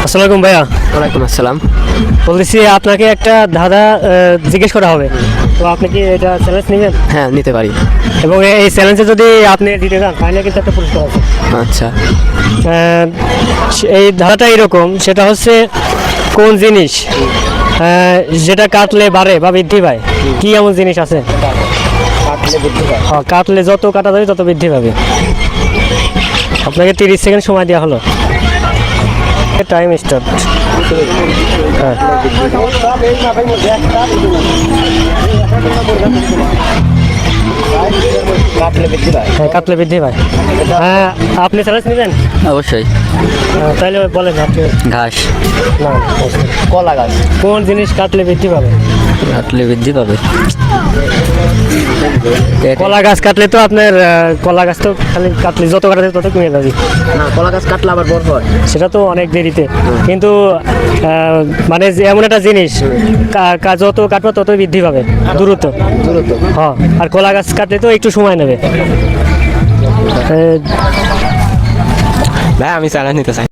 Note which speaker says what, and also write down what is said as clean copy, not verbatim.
Speaker 1: আসসালামু আলাইকুম ভাইয়া।
Speaker 2: ওয়ালাইকুম আসসালাম।
Speaker 1: বলতেছি আপনাকে একটা ধাঁধা জিজ্ঞেস করা হবে, তো আপনি কি এটা চ্যালেঞ্জ নেবেন?
Speaker 2: হ্যাঁ, নিতে পারি।
Speaker 1: এবং এই চ্যালেঞ্জে যদি আপনি দিতে চান তাহলে কিন্তু একটা পুরস্কার আছে।
Speaker 2: আচ্ছা।
Speaker 1: এই ধাঁধাটা এরকম, সেটা হচ্ছে কোন জিনিস যেটা কাটলে বাড়ে বা বৃদ্ধি পায়? কি এমন জিনিস আছে কাটলে যত কাটা যাবে তত বৃদ্ধি পাবে? আপনাকে 30 সেকেন্ড সময় দেওয়া হলো। Time start. হ্যাঁ, কাটলে বৃদ্ধি পায়। হ্যাঁ, আপনি চ্যালেঞ্জ নেবেন?
Speaker 2: অবশ্যই।
Speaker 1: তাহলে বলেন আপনি।
Speaker 2: ঘাস।
Speaker 1: না, কলা গাছ। কোন জিনিস কাটলে বৃদ্ধি পাবে?
Speaker 2: কাটলে বৃদ্ধি পাবে।
Speaker 1: কলা গাছ কাটলে তো আপনার কলা গাছ তো খালি কাটলে যত কাটা যাবে তত কমে যাবে।
Speaker 2: না, কলা গাছ কাটলে আবার বড় হয়।
Speaker 1: সেটা তো অনেক দেরিতে, কিন্তু মানে যে এমন একটা জিনিস যত কাটবে তত বৃদ্ধি পাবে দ্রুত। হ্যাঁ, আর কলা গাছ কাটলে তো একটু সময় নেবে।
Speaker 2: ভাই, আমি চ্যালেঞ্জ নিতে চাই।